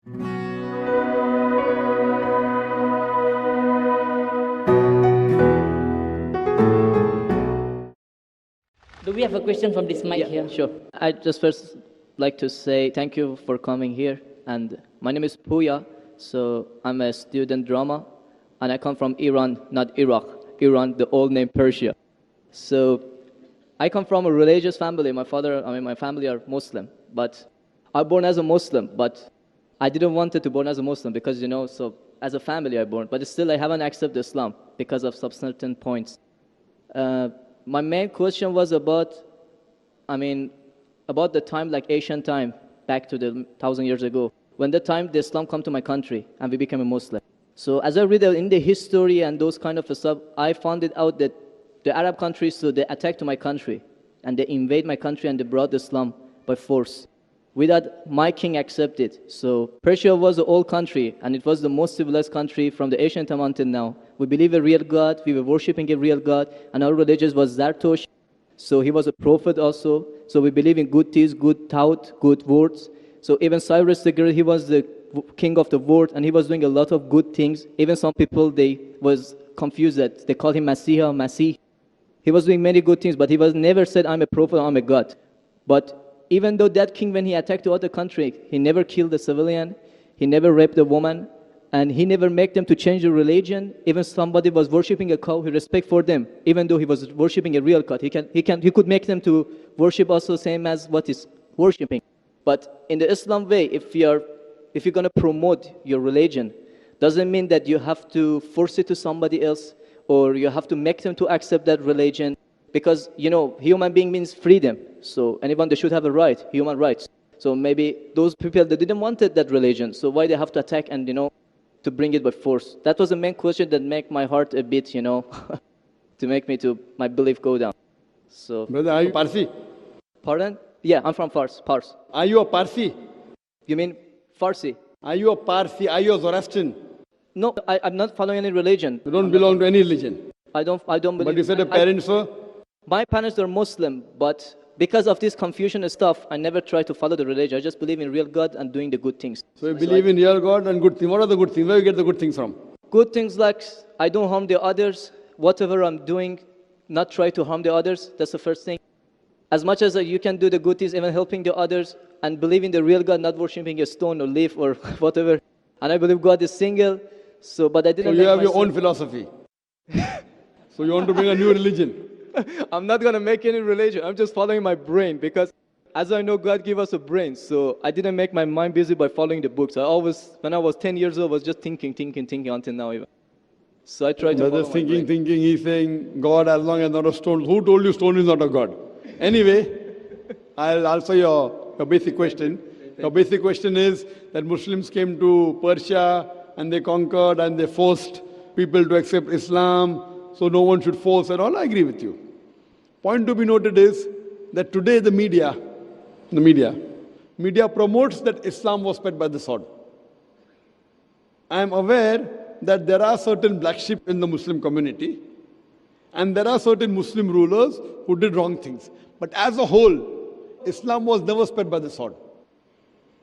Do we have a question from this mic here? Sure. I just first like to say thank you for coming here. And my name is Puya. So I'm a student drama. And I come from Iran, not Iraq. Iran, the old name Persia. So I come from a religious family. My family are Muslim. But I born as a Muslim. But I didn't want to born as a Muslim because, so as a family I born. But still I haven't accepted Islam because of some certain points. My main question was about the time, like Asian time, back to the 1,000 years ago, when the time the Islam come to my country and we became a Muslim. So as I read in the history and those kind of stuff, I found it out that the Arab countries, so they attacked my country and they invade my country and they brought Islam by force without my king accepted. So Persia was the old country and it was the most civilized country from the ancient time until now. We believe a real God, we were worshipping a real God, and our religion was Zartosh. So he was a prophet also. So we believe in good deeds, good thought, good words. So even Cyrus the Great, he was the king of the world, and he was doing a lot of good things. Even some people, they was confused that they called him Masih. He was doing many good things, but he was never said, I'm a prophet, I'm a God. But even though that king, when he attacked the other country, he never killed a civilian, he never raped a woman, and he never made them to change the religion. Even somebody was worshipping a cow, he respect for them, even though he was worshipping a real God. He could make them to worship also same as what is worshipping. But in the Islam way, if you're going to promote your religion, doesn't mean that you have to force it to somebody else or you have to make them to accept that religion. Because, human being means freedom. So anyone, they should have a right, human rights. So maybe those people, they didn't want that religion. So why they have to attack and, to bring it by force? That was the main question that make my heart a bit, to make me to my belief go down. So. Brother, are you Parsi? Pardon? Yeah, I'm from Fars. Are you a Parsi? You mean Farsi? Are you a Parsi? Are you a Zoroastrian? No, I'm not following any religion. You don't belong to any religion. I don't believe. But you said your parents were? My parents are Muslim, but because of this confusion stuff, I never try to follow the religion. I just believe in real God and doing the good things. So you believe in real God and good things. What are the good things? Where do you get the good things from? Good things like I don't harm the others. Whatever I'm doing, not try to harm the others. That's the first thing. As much as you can do the good things, even helping the others, and believe in the real God, not worshipping a stone or leaf or whatever. And I believe God is single. But I didn't. So you have your own philosophy. So you want to bring a new religion. I'm not going to make any religion. I'm just following my brain because as I know, God gave us a brain. So I didn't make my mind busy by following the books. When I was 10 years old, I was just thinking until now even. So I tried to follow my brain. Thinking, he's saying, God as long as not a stone. Who told you stone is not a God? Anyway, I'll answer your basic question. Your basic question is that Muslims came to Persia and they conquered and they forced people to accept Islam. So no one should force at all. I agree with you. Point to be noted is that today the media promotes that Islam was spread by the sword. I am aware that there are certain black sheep in the Muslim community and there are certain Muslim rulers who did wrong things. But as a whole, Islam was never spread by the sword.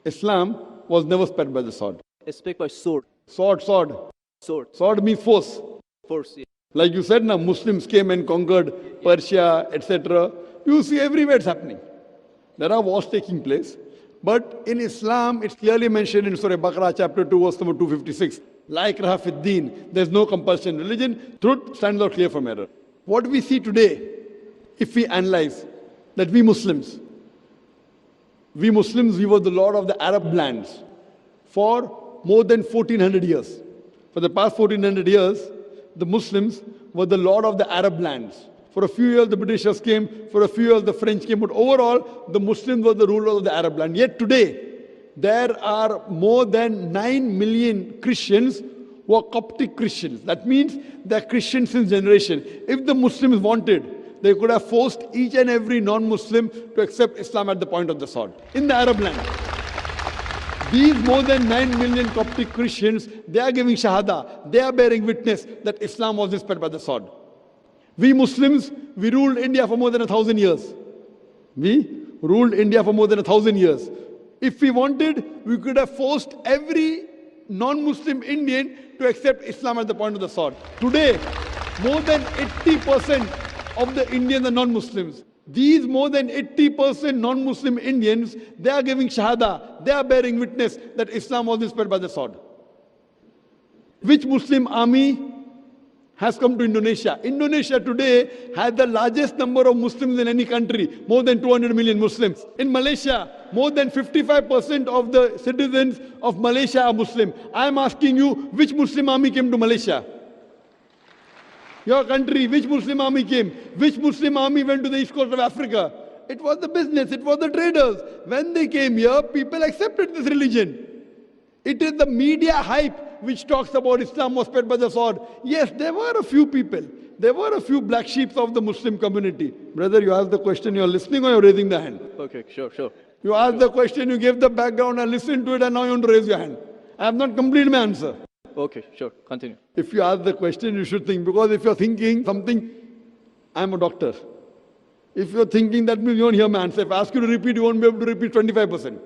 Islam was never spread by the sword. It's spread by sword. Sword. Sword means force. Force, yeah. Like you said, now Muslims came and conquered Persia, etc. You see everywhere it's happening. There are wars taking place. But in Islam, it's clearly mentioned in Surah Baqarah, chapter 2, verse number 256. La ikraha fid deen. There's no compulsion in religion. Truth stands out clear from error. What we see today, if we analyze, that we Muslims, we were the lord of the Arab lands for more than 1400 years. For the past 1400 years, the Muslims were the lord of the Arab lands. For a few years, the Britishers came. For a few years, the French came. But overall, the Muslims were the rulers of the Arab land. Yet today, there are more than 9 million Christians who are Coptic Christians. That means they are Christians since generation. If the Muslims wanted, they could have forced each and every non-Muslim to accept Islam at the point of the sword in the Arab land. These more than 9 million Coptic Christians, they are giving Shahada. They are bearing witness that Islam was spread by the sword. We Muslims, we ruled India for more than 1,000 years. We ruled India for more than 1,000 years. If we wanted, we could have forced every non-Muslim Indian to accept Islam at the point of the sword. Today, more than 80% of the Indians are non-Muslims. These more than 80% non-Muslim Indians, they are giving shahada, they are bearing witness that Islam was inspired by the sword. Which Muslim army has come to Indonesia? Indonesia today has the largest number of Muslims in any country, more than 200 million Muslims. In Malaysia, more than 55% of the citizens of Malaysia are Muslim. I am asking you, which Muslim army came to Malaysia? Your country, which Muslim army came? Which Muslim army went to the east coast of Africa? It was the business, it was the traders. When they came here, people accepted this religion. It is the media hype which talks about Islam was spread by the sword. Yes, there were a few people. There were a few black sheep of the Muslim community. Brother, you asked the question, you're listening or you're raising the hand? Okay, sure. You asked the question, you gave the background, I listened to it, and now you want to raise your hand. I have not completed my answer. Okay, sure. Continue. If you ask the question, you should think. Because if you're thinking something, I'm a doctor. If you're thinking, that means you won't hear my answer. If I ask you to repeat, you won't be able to repeat 25%.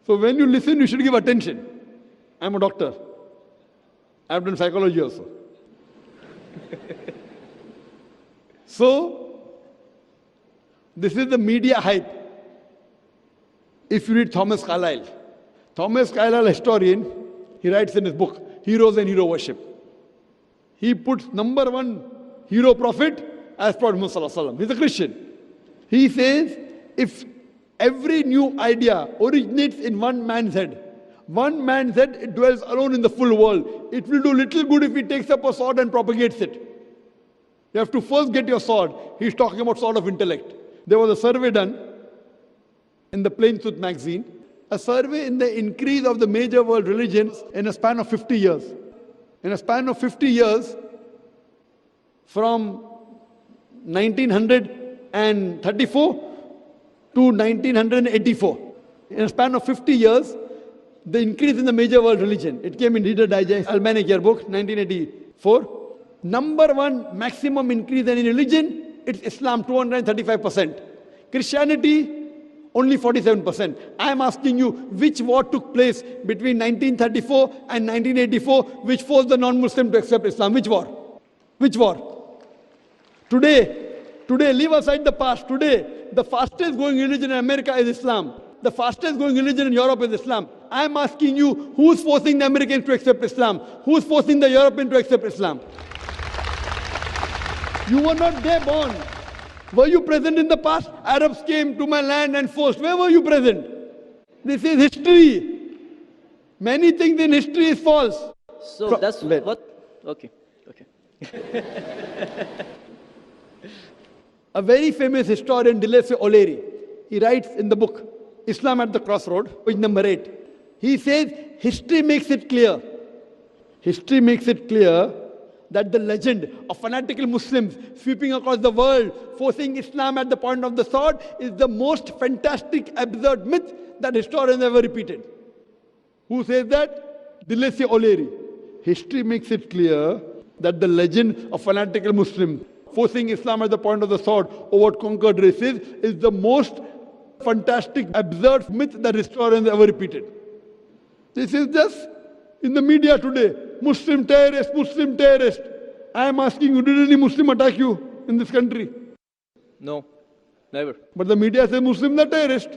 So when you listen, you should give attention. I'm a doctor. I've done psychology also. So, this is the media hype. If you read Thomas Carlyle, historian, he writes in his book, Heroes and Hero Worship. He puts number one hero prophet as Prophet Muhammad Sallallahu Alaihi Wasallam. He's a Christian. He says, if every new idea originates in one man's head, it dwells alone in the full world. It will do little good if he takes up a sword and propagates it. You have to first get your sword. He's talking about sword of intellect. There was a survey done in the Plain Truth magazine, a survey in the increase of the major world religions in a span of 50 years. In a span of 50 years, from 1934 to 1984. In a span of 50 years, the increase in the major world religion. It came in Reader Digest, Almanac Yearbook, 1984. Number one maximum increase in religion, it's Islam, 235%. Christianity, only 47%. I am asking you, which war took place between 1934 and 1984, which forced the non-Muslim to accept Islam? Which war? Which war? Today, leave aside the past. Today, the fastest growing religion in America is Islam. The fastest growing religion in Europe is Islam. I am asking you, who's forcing the Americans to accept Islam? Who's forcing the Europeans to accept Islam? You were not there born. Were you present in the past? Arabs came to my land and forced. Where were you present? This is history. Many things in history is false. So that's what? Okay. A very famous historian, Dilese O'Leary, he writes in the book, Islam at the Crossroad, page number 8. He says, history makes it clear that the legend of fanatical Muslims sweeping across the world, forcing Islam at the point of the sword, is the most fantastic, absurd myth that historians ever repeated. Who says that? Dilese O'Leary. History makes it clear that the legend of fanatical Muslims forcing Islam at the point of the sword over conquered races is the most fantastic, absurd myth that historians ever repeated. This is just in the media today. Muslim terrorist, Muslim terrorist. I am asking you, did any Muslim attack you in this country? No, never. But the media says Muslims are terrorists.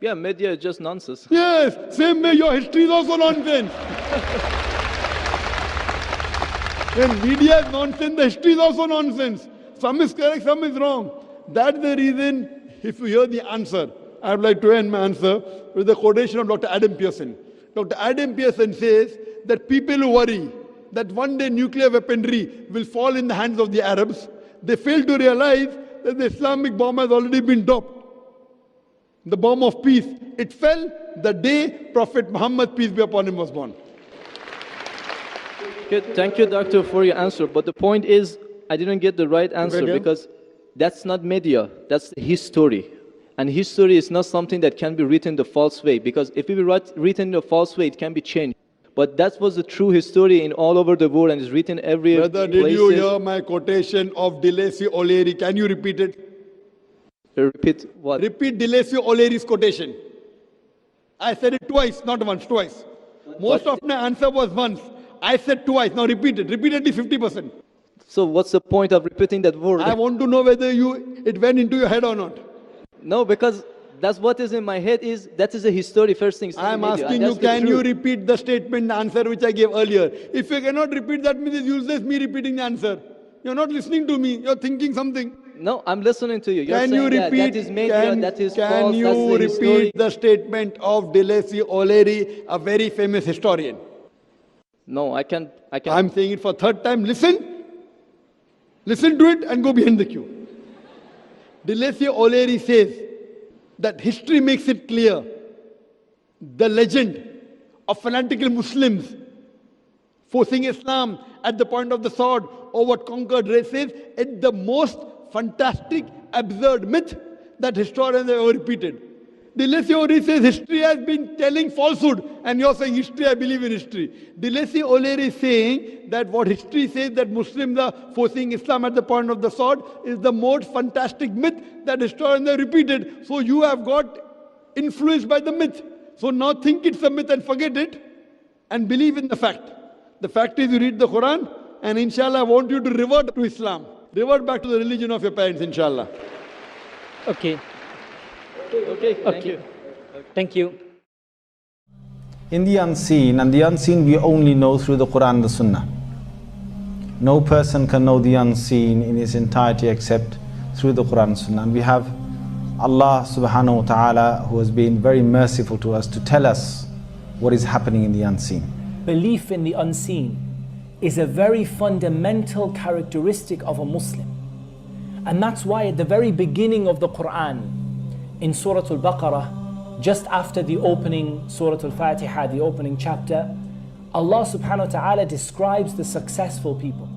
Yeah, media is just nonsense. Yes, same way your history is also nonsense. When media is nonsense, the history is also nonsense. Some is correct, some is wrong. That's the reason, if you hear the answer, I would like to end my answer with a quotation of Dr. Adam Pearson. Dr. Adam Pearson says that people who worry that one day nuclear weaponry will fall in the hands of the Arabs, they fail to realize that the Islamic bomb has already been dropped. The bomb of peace. It fell the day Prophet Muhammad, peace be upon him, was born. Good. Thank you, doctor, for your answer. But the point is, I didn't get the right answer because that's not media, that's history. And history is not something that can be written the false way, because if it be written the false way, it can be changed. But that was the true history in all over the world and is written every Brother, did you hear my quotation of Dilese O'Leary? Can you repeat it? Repeat what? Repeat Dilese O'Leary's quotation. I said it twice, not once, twice. Most of my answer was once. I said twice. Now repeat it. Repeatedly 50%. So what's the point of repeating that word? I want to know whether it went into your head or not. No, because that's what is in my head that is a history first thing. I am asking you, can you repeat the statement, the answer which I gave earlier? If you cannot repeat, that means it's useless me repeating the answer. You're not listening to me. You're thinking something. No, I'm listening to you. You're Can saying you repeat? that is media, that is false, Can you that's the history. repeat the statement of Deleuze O'Leary, a very famous historian? No, I can't. I'm saying it for third time. Listen to it and go behind the queue. Deleuze O'Leary says that history makes it clear the legend of fanatical Muslims forcing Islam at the point of the sword over conquered races is the most fantastic, absurd myth that historians have ever repeated. Deleuze O'Leary says history has been telling falsehood, and you're saying history, I believe in history. Deleuze O'Leary is saying that what history says that Muslims are forcing Islam at the point of the sword is the most fantastic myth that historians have repeated. So you have got influenced by the myth. So now think it's a myth and forget it and believe in the fact. The fact is you read the Quran, and inshallah I want you to revert to Islam. Revert back to the religion of your parents, inshallah. Okay. Okay, thank you. Thank you. In the unseen, and the unseen we only know through the Quran and the Sunnah. No person can know the unseen in its entirety except through the Quran and Sunnah. And we have Allah subhanahu wa ta'ala who has been very merciful to us to tell us what is happening in the unseen. Belief in the unseen is a very fundamental characteristic of a Muslim. And that's why at the very beginning of the Quran, in Surah Al-Baqarah, just after the opening Surah Al-Fatiha, the opening chapter, Allah subhanahu wa ta'ala describes the successful people.